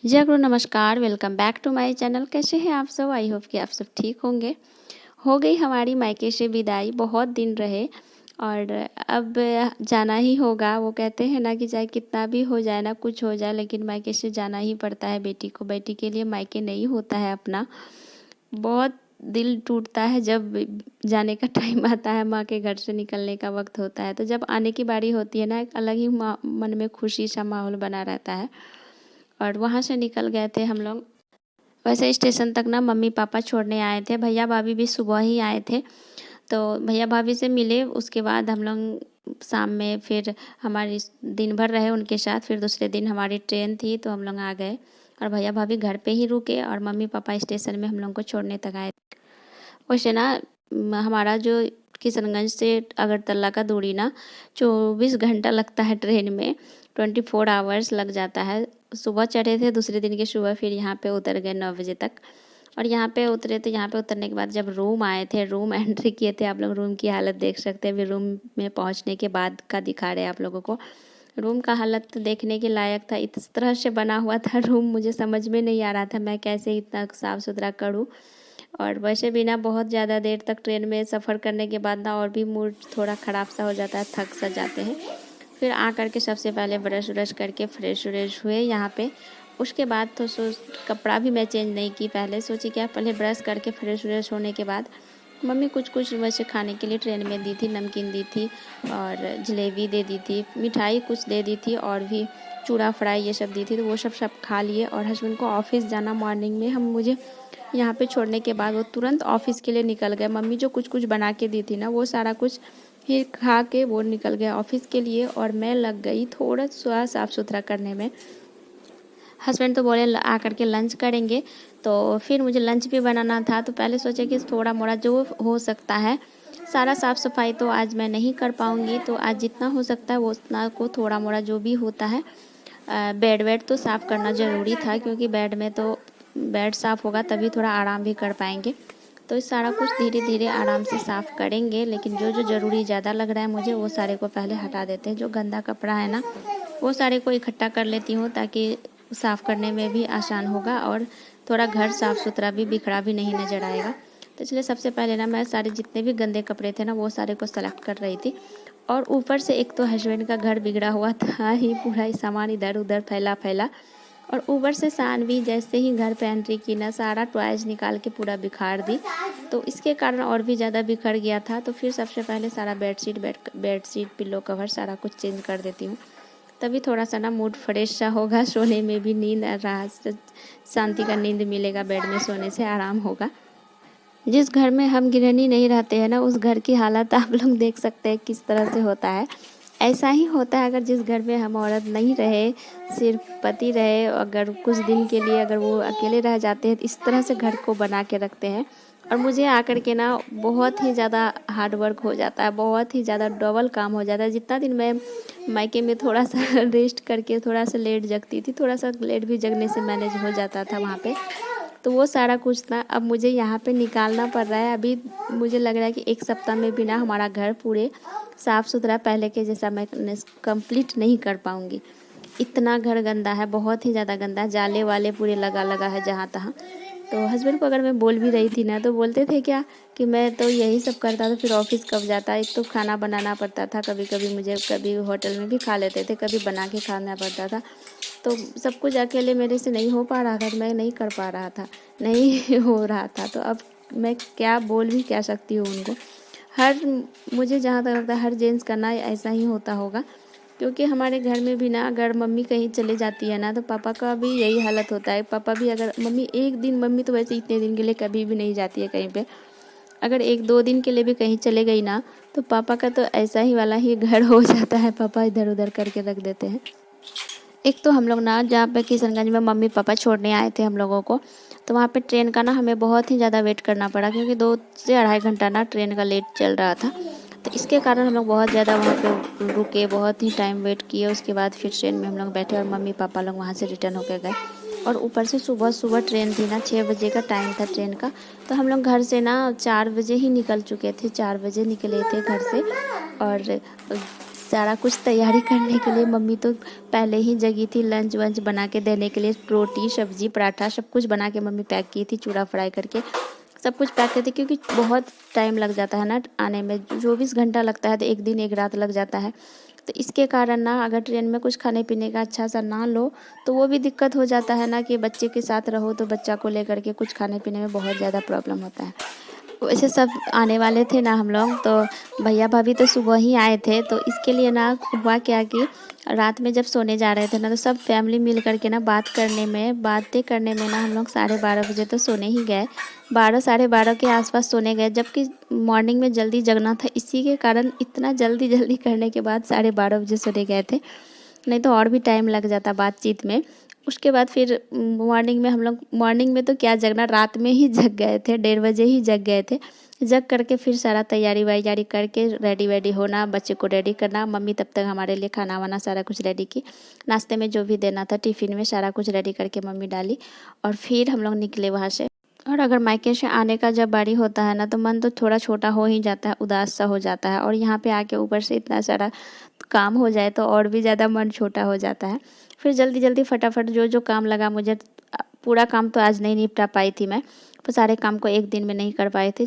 जय गुरु नमस्कार, welcome back to my channel. कैसे हैं आप सब? आई होप कि आप सब ठीक होंगे। हो गई हमारी मायके से विदाई, बहुत दिन रहे और अब जाना ही होगा। वो कहते हैं ना कि चाहे कितना भी हो जाए ना, कुछ हो जाए, लेकिन मायके से जाना ही पड़ता है बेटी को। बेटी के लिए मायके नहीं होता है अपना। बहुत दिल टूटता है जब जाने का टाइम आता है, माँ के घर से निकलने का वक्त होता है। तो जब आने की बारी होती है ना, एक अलग ही मन में खुशी सा माहौल बना रहता है। और वहाँ से निकल गए थे हम लोग। वैसे स्टेशन तक ना मम्मी पापा छोड़ने आए थे, भैया भाभी भी सुबह ही आए थे। तो भैया भाभी से मिले, उसके बाद हम लोग शाम में फिर हमारी दिन भर रहे उनके साथ। फिर दूसरे दिन हमारी ट्रेन थी तो हम लोग आ गए और भैया भाभी घर पे ही रुके और मम्मी पापा स्टेशन में हम लोग को छोड़ने तक आए। वैसे ना हमारा जो किशनगंज से अगरतला का दूरी ना 24 घंटा लगता है ट्रेन में, 24 आवर्स लग जाता है। सुबह चढ़े थे, दूसरे दिन की सुबह फिर यहाँ पे उतर गए 9 बजे तक। और यहाँ पे उतरे तो यहाँ पे उतरने के बाद जब रूम आए थे, रूम एंट्री किए थे, आप लोग रूम की हालत देख सकते हैं। अभी रूम में पहुँचने के बाद का दिखा रहे हैं आप लोगों को। रूम का हालत तो देखने के लायक था। इस तरह से बना हुआ था रूम, मुझे समझ में नहीं आ रहा था मैं कैसे इतना साफ़ सुथरा करूँ। और वैसे भी ना बहुत ज़्यादा देर तक ट्रेन में सफ़र करने के बाद ना और भी मूड थोड़ा ख़राब सा हो जाता है, थक सा जाते हैं। फिर आ कर के सबसे पहले ब्रश व्रश करके फ्रेश व्रेश हुए यहाँ पे। उसके बाद तो कपड़ा भी मैं चेंज नहीं की, पहले सोची क्या पहले ब्रश करके फ्रेश व्रेश होने के बाद मम्मी कुछ कुछ वैसे खाने के लिए ट्रेन में दी थी। नमकीन दी थी और जलेबी दे दी थी, मिठाई कुछ दे दी थी और भी चूड़ा फ्राई ये सब दी थी। तो वो सब खा लिए और हस्बैंड को ऑफिस जाना मॉर्निंग में, हम मुझे यहाँ पे छोड़ने के बाद वो तुरंत ऑफिस के लिए निकल गए। मम्मी जो कुछ कुछ बना के दी थी ना, वो सारा कुछ फिर खा के वो निकल गए ऑफिस के लिए और मैं लग गई थोड़ा सा साफ़ सुथरा करने में। हस्बैंड तो बोले आ कर के लंच करेंगे, तो फिर मुझे लंच भी बनाना था। तो पहले सोचे कि थोड़ा मोड़ा जो हो सकता है, सारा साफ़ सफाई तो आज मैं नहीं कर पाऊँगी, तो आज जितना हो सकता है वो उतना को थोड़ा मोड़ा जो भी होता है। बेड वेड तो साफ़ करना ज़रूरी था, क्योंकि बेड में तो बेड साफ़ होगा तभी थोड़ा आराम भी कर पाएंगे। तो इस सारा कुछ धीरे धीरे आराम से साफ़ करेंगे, लेकिन जो जो ज़रूरी ज़्यादा लग रहा है मुझे वो सारे को पहले हटा देते हैं। जो गंदा कपड़ा है ना, वो सारे को इकट्ठा कर लेती हूँ ताकि साफ़ करने में भी आसान होगा और थोड़ा घर साफ़ सुथरा भी बिखरा भी नहीं नज़र आएगा। तो इसलिए सबसे पहले ना मैं सारे जितने भी गंदे कपड़े थे ना, वो सारे को सेलेक्ट कर रही थी। और ऊपर से एक तो हस्बैंड का घर बिगड़ा हुआ था ही, पूरा ही सामान इधर उधर फैला फैला। और ऊपर से सानवी जैसे ही घर पे एंट्री की ना, सारा टॉयज निकाल के पूरा बिखार दी। तो इसके कारण और भी ज़्यादा बिखर गया था। तो फिर सबसे पहले सारा बेडशीट पिल्लो कवर सारा कुछ चेंज कर देती हूँ, तभी थोड़ा सा ना मूड फ्रेश सा होगा, सोने में भी नींद राहत शांति का नींद मिलेगा, बेड में सोने से आराम होगा। जिस घर में हम गृहिणी नहीं रहते हैं ना, उस घर की हालत आप लोग देख सकते हैं किस तरह से होता है। ऐसा ही होता है अगर जिस घर में हम औरत नहीं रहे, सिर्फ पति रहे, अगर कुछ दिन के लिए अगर वो अकेले रह जाते हैं, तो इस तरह से घर को बना के रखते हैं। और मुझे आकर के ना बहुत ही ज़्यादा हार्ड वर्क हो जाता है, बहुत ही ज़्यादा डबल काम हो जाता है। जितना दिन मैं मायके में थोड़ा सा रेस्ट करके थोड़ा सा लेट जगती थी, थोड़ा सा लेट भी जगने से मैनेज हो जाता था वहाँ पे, तो वो सारा कुछ ना अब मुझे यहाँ पे निकालना पड़ रहा है। अभी मुझे लग रहा है कि एक सप्ताह में भी ना हमारा घर पूरे साफ़ सुथरा पहले के जैसा मैं कंप्लीट नहीं कर पाऊँगी। इतना घर गंदा है, बहुत ही ज़्यादा गंदा है, जाले वाले पूरे लगा लगा है जहाँ तहाँ। तो हस्बैंड को अगर मैं बोल भी रही थी ना, तो बोलते थे क्या कि मैं तो यही सब करता था, फिर ऑफिस कब जाता। एक तो खाना बनाना पड़ता था, कभी कभी मुझे, कभी होटल में भी खा लेते थे, कभी बना के खाना पड़ता था। तो सब कुछ अकेले मेरे से नहीं हो पा रहा था, तो मैं नहीं कर पा रहा था, नहीं हो रहा था। तो अब मैं क्या बोल भी क्या सकती हूँ उनको। हर मुझे जहाँ तक लगता है हर जेंट्स का ना ऐसा ही होता होगा, क्योंकि हमारे घर में भी ना अगर मम्मी कहीं चले जाती है ना, तो पापा का भी यही हालत होता है। पापा भी अगर मम्मी एक दिन, मम्मी तो वैसे इतने दिन के लिए कभी भी नहीं जाती है कहीं पे, अगर एक दो दिन के लिए भी कहीं चले गई ना, तो पापा का तो ऐसा ही वाला ही घर हो जाता है, पापा इधर उधर करके रख देते हैं। एक तो हम लोग ना जहाँ पे किशनगंज में मम्मी पापा छोड़ने आए थे हम लोगों को, तो वहाँ पे ट्रेन का ना हमें बहुत ही ज़्यादा वेट करना पड़ा, क्योंकि 2 से 2.5 घंटा ना ट्रेन का लेट चल रहा था। तो इसके कारण हम लोग बहुत ज़्यादा वहाँ पे रुके, बहुत ही टाइम वेट किए। उसके बाद फिर ट्रेन में हम लोग बैठे और मम्मी पापा लोग वहाँ से रिटर्न होकर गए। और ऊपर से सुबह सुबह ट्रेन थी ना, 6 बजे का टाइम था ट्रेन का। तो हम लोग घर से ना 4 बजे ही निकल चुके थे, 4 बजे निकले थे घर से। और सारा कुछ तैयारी करने के लिए मम्मी तो पहले ही जगी थी लंच वंच बना के देने के लिए। रोटी सब्जी पराठा सब कुछ बना के मम्मी पैक की थी, चूड़ा फ्राई करके सब कुछ पैक करती, क्योंकि बहुत टाइम लग जाता है ना आने में, 24 घंटा लगता है तो एक दिन एक रात लग जाता है। तो इसके कारण ना अगर ट्रेन में कुछ खाने पीने का अच्छा सा ना लो तो वो भी दिक्कत हो जाता है ना, कि बच्चे के साथ रहो तो बच्चा को लेकर के कुछ खाने पीने में बहुत ज़्यादा प्रॉब्लम होता है। वैसे सब आने वाले थे ना हम लोग, तो भैया भाभी तो सुबह ही आए थे। तो इसके लिए ना हुआ क्या कि रात में जब सोने जा रहे थे ना, तो सब फैमिली मिल करके ना बातें करने में ना हम लोग 12:30 बजे तो सोने ही गए। 12 12:30 के आसपास सोने गए, जबकि मॉर्निंग में जल्दी जगना था। इसी के कारण इतना जल्दी जल्दी करने के बाद 12:30 बजे सोने गए थे, नहीं तो और भी टाइम लग जाता बातचीत में। उसके बाद फिर मॉर्निंग में हम लोग, मॉर्निंग में तो क्या जगना, रात में ही जग गए थे, 1:30 बजे ही जग गए थे। जग करके फिर सारा तैयारी वैयारी करके रेडी वेडी होना, बच्चे को रेडी करना। मम्मी तब तक हमारे लिए खाना वाना सारा कुछ रेडी की, नाश्ते में जो भी देना था टिफ़िन में सारा कुछ रेडी करके मम्मी डाली, और फिर हम लोग निकले वहाँ से। और अगर मायके से आने का जब बारी होता है ना, तो मन तो थोड़ा छोटा हो ही जाता है, उदास सा हो जाता है। और यहाँ पे आके ऊपर से इतना सारा काम हो जाए तो और भी ज़्यादा मन छोटा हो जाता है। फिर जल्दी जल्दी फटाफट जो जो काम लगा मुझे, पूरा काम तो आज नहीं निपटा पाई थी मैं, तो सारे काम को एक दिन में नहीं कर पाए थे।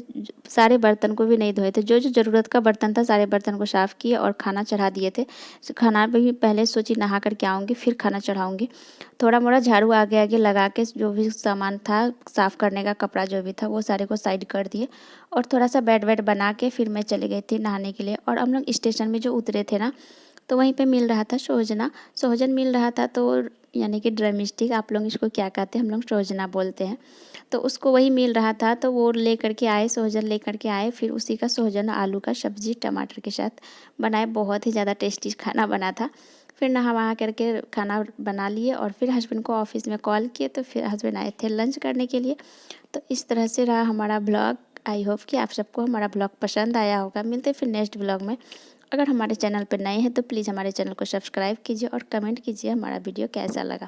सारे बर्तन को भी नहीं धोए थे, जो जो ज़रूरत का बर्तन था सारे बर्तन को साफ़ किए और खाना चढ़ा दिए थे। खाना भी पहले सोची नहा करके आऊँगी फिर खाना चढ़ाऊँगी। थोड़ा मोड़ा झाड़ू आगे आगे लगा के जो भी सामान था साफ़ करने का, कपड़ा जो भी था वो सारे को साइड कर दिए, और थोड़ा सा बेड वेड बना के फिर मैं चली गई थी नहाने के लिए। और हम लोग स्टेशन में जो उतरे थे ना, तो वहीं पे मिल रहा था सोहजन मिल रहा था। तो यानी कि ड्रम स्टिक, आप लोग इसको क्या कहते हैं, हम लोग सोहजना बोलते हैं। तो उसको वही मिल रहा था, तो वो ले करके आए, सोहजन ले करके आए। फिर उसी का सोहजन आलू का सब्ज़ी टमाटर के साथ बनाए, बहुत ही ज़्यादा टेस्टी खाना बना था। फिर नहा वहा करके खाना बना लिए, और फिर हस्बैंड को ऑफिस में कॉल किए, तो फिर हस्बैंड आए थे लंच करने के लिए। तो इस तरह से रहा हमारा ब्लॉग। आई होप कि आप सबको हमारा ब्लॉग पसंद आया होगा। मिलते फिर नेक्स्ट ब्लॉग में। अगर हमारे चैनल पर नए हैं तो प्लीज़ हमारे चैनल को सब्सक्राइब कीजिए और कमेंट कीजिए हमारा वीडियो कैसा लगा।